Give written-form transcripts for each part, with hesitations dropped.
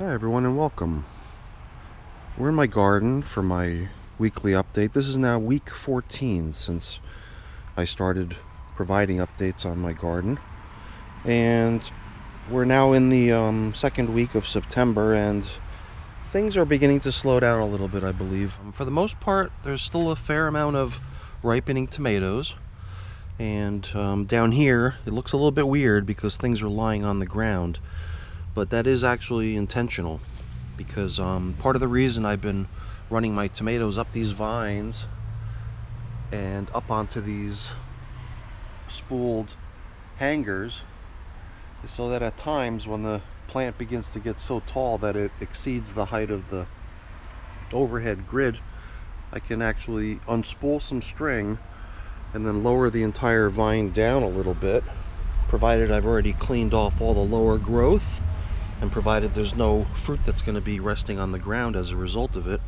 Hi everyone and welcome. We're in my garden for my weekly update. This is now week 14 since I started providing updates on my garden. And we're now in the second week of September and things are beginning to slow down a little bit, I believe. For the most part, there's still a fair amount of ripening tomatoes. And down here, it looks a little bit weird because things are lying on the ground. But that is actually intentional because part of the reason I've been running my tomatoes up these vines and up onto these spooled hangers is so that at times when the plant begins to get so tall that it exceeds the height of the overhead grid, I can actually unspool some string and then lower the entire vine down a little bit, provided I've already cleaned off all the lower growth and provided there's no fruit that's going to be resting on the ground as a result of it.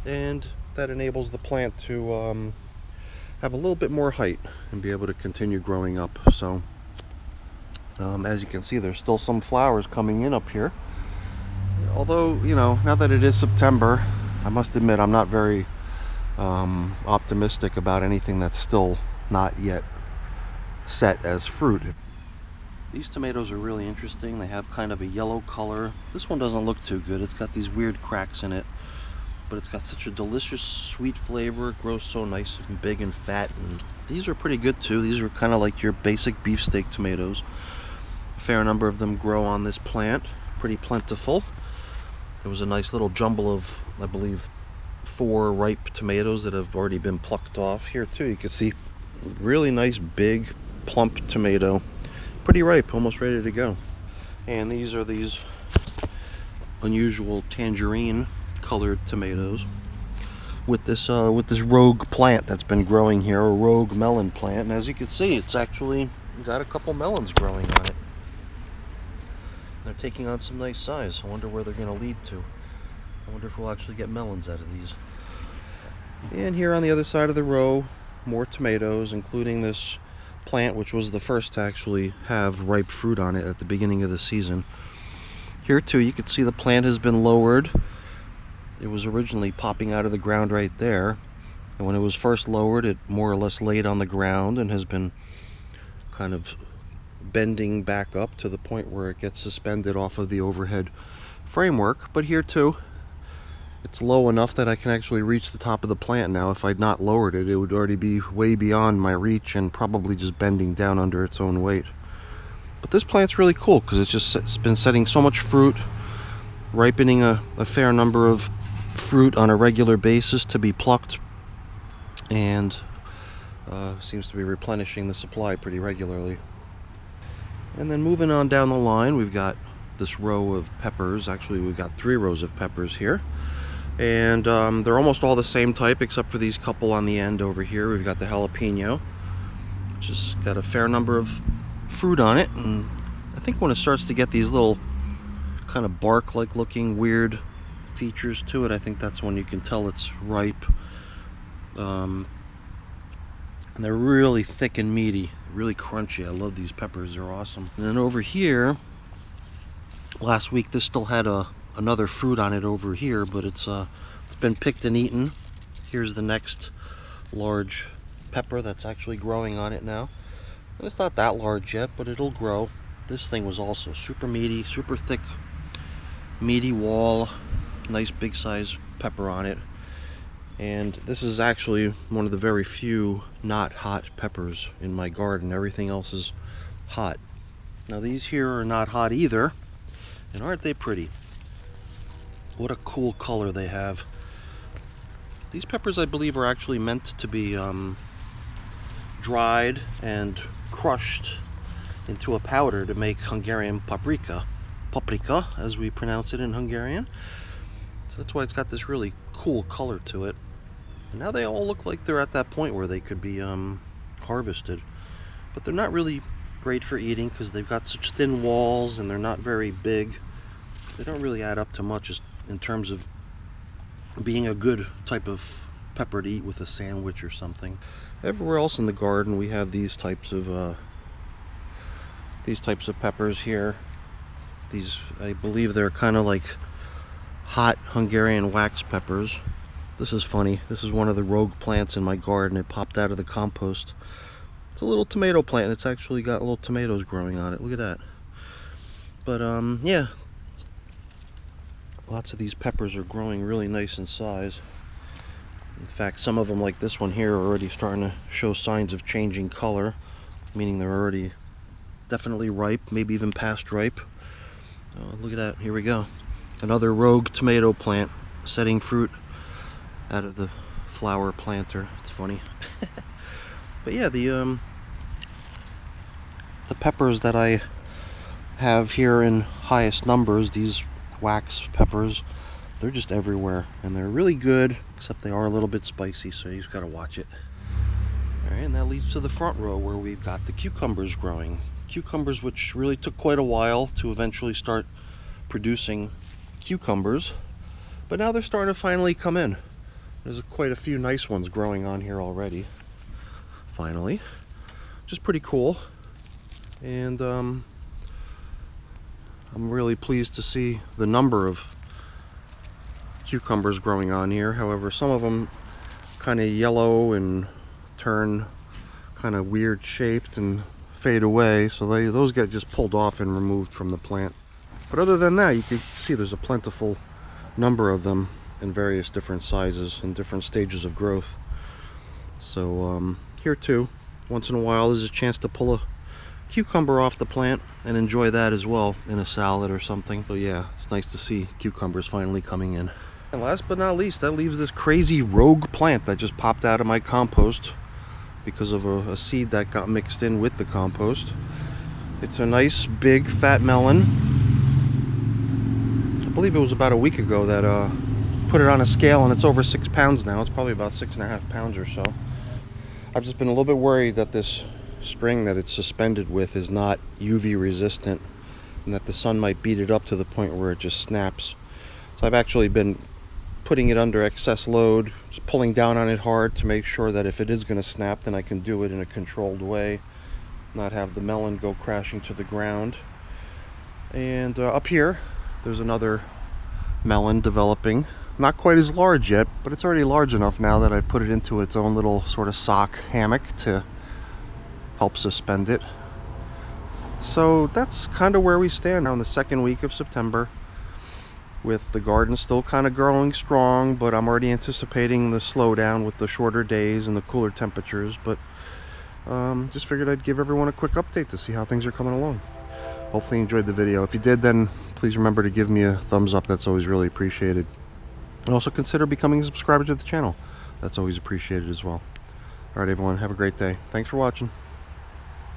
And that enables the plant to have a little bit more height and be able to continue growing up. So as you can see, there's still some flowers coming in up here. Although, you know, now that it is September, I must admit I'm not very optimistic about anything that's still not yet set as fruit. These tomatoes are really interesting. They have kind of a yellow color. This one doesn't look too good. It's got these weird cracks in it, but it's got such a delicious sweet flavor. It grows so nice and big and fat, and these are pretty good too. These are kind of like your basic beefsteak tomatoes. A fair number of them grow on this plant, pretty plentiful. There was a nice little jumble of, I believe, 4 ripe tomatoes that have already been plucked off. Here too, you can see really nice big plump tomato. Pretty ripe, almost ready to go. And these are these unusual tangerine colored tomatoes with this rogue plant that's been growing here, a rogue melon plant. And as you can see, it's actually got a couple melons growing on it. They're taking on some nice size. I wonder where they're going to lead to. I wonder if we'll actually get melons out of these. And here on the other side of the row, more tomatoes, including this plant, which was the first to actually have ripe fruit on it at the beginning of the season. Here too, you can see the plant has been lowered. It was originally popping out of the ground right there, and when it was first lowered, it more or less laid on the ground and has been kind of bending back up to the point where it gets suspended off of the overhead framework. But here too, it's low enough that I can actually reach the top of the plant now. If I'd not lowered it, it would already be way beyond my reach and probably just bending down under its own weight. But this plant's really cool because it's been setting so much fruit, ripening a fair number of fruit on a regular basis to be plucked, and seems to be replenishing the supply pretty regularly. And then moving on down the line, we've got this row of peppers. Actually, we've got 3 rows of peppers here. And they're almost all the same type except for these couple on the end over here. We've got the jalapeno, which has got a fair number of fruit on it. And I think when it starts to get these little kind of bark-like looking weird features to it, I think that's when you can tell it's ripe. And they're really thick and meaty, really crunchy. I love these peppers, they're awesome. And then over here, last week this still had another fruit on it over here, but it's been picked and eaten. Here's the next large pepper that's actually growing on it now. And it's not that large yet, but it'll grow. This thing was also super meaty, super thick, meaty wall, nice big size pepper on it. And this is actually one of the very few not hot peppers in my garden. Everything else is hot. Now these here are not hot either, and aren't they pretty? What a cool color they have. These peppers, I believe, are actually meant to be dried and crushed into a powder to make Hungarian paprika. Paprika, as we pronounce it in Hungarian. So that's why it's got this really cool color to it. And now they all look like they're at that point where they could be harvested. But they're not really great for eating because they've got such thin walls and they're not very big. They don't really add up to much in terms of being a good type of pepper to eat with a sandwich or something. Everywhere else in the garden we have these types of peppers here. These, I believe they're kind of like hot Hungarian wax peppers. This is funny. This is one of the rogue plants in my garden. It popped out of the compost. It's a little tomato plant. It's actually got little tomatoes growing on it. Look at that. But yeah, lots of these peppers are growing really nice in size. In fact, some of them, like this one here, are already starting to show signs of changing color, meaning they're already definitely ripe, maybe even past ripe. Oh, look at that. Here we go. Another rogue tomato plant setting fruit out of the flower planter. It's funny. But yeah, the peppers that I have here in highest numbers, these wax peppers, they're just everywhere, and they're really good, except they are a little bit spicy, so you just gotta watch it. Alright, and that leads to the front row where we've got the cucumbers growing. Cucumbers which really took quite a while to eventually start producing cucumbers, but now they're starting to finally come in. There's quite a few nice ones growing on here already, finally, which is pretty cool. And I'm really pleased to see the number of cucumbers growing on here. However, some of them kind of yellow and turn kind of weird shaped and fade away, so those get just pulled off and removed from the plant. But other than that, you can see there's a plentiful number of them in various different sizes and different stages of growth. So here too, once in a while there's a chance to pull a cucumber off the plant and enjoy that as well in a salad or something. So yeah, it's nice to see cucumbers finally coming in. And last but not least, that leaves this crazy rogue plant that just popped out of my compost because of a seed that got mixed in with the compost. It's a nice big fat melon. I believe it was about a week ago that put it on a scale, and it's over 6 pounds now. It's probably about 6.5 pounds or so. I've just been a little bit worried that this string that it's suspended with is not UV resistant, and that the sun might beat it up to the point where it just snaps. So I've actually been putting it under excess load, just pulling down on it hard to make sure that if it is going to snap, then I can do it in a controlled way, not have the melon go crashing to the ground. And up here there's another melon developing, not quite as large yet, but it's already large enough now that I put it into its own little sort of sock hammock to help suspend it. So that's kind of where we stand now in the second week of September, with the garden still kind of growing strong, but I'm already anticipating the slowdown with the shorter days and the cooler temperatures. But just figured I'd give everyone a quick update to see how things are coming along. Hopefully you enjoyed the video. If you did, then please remember to give me a thumbs up. That's always really appreciated. And also consider becoming a subscriber to the channel. That's always appreciated as well. Alright everyone, have a great day. Thanks for watching.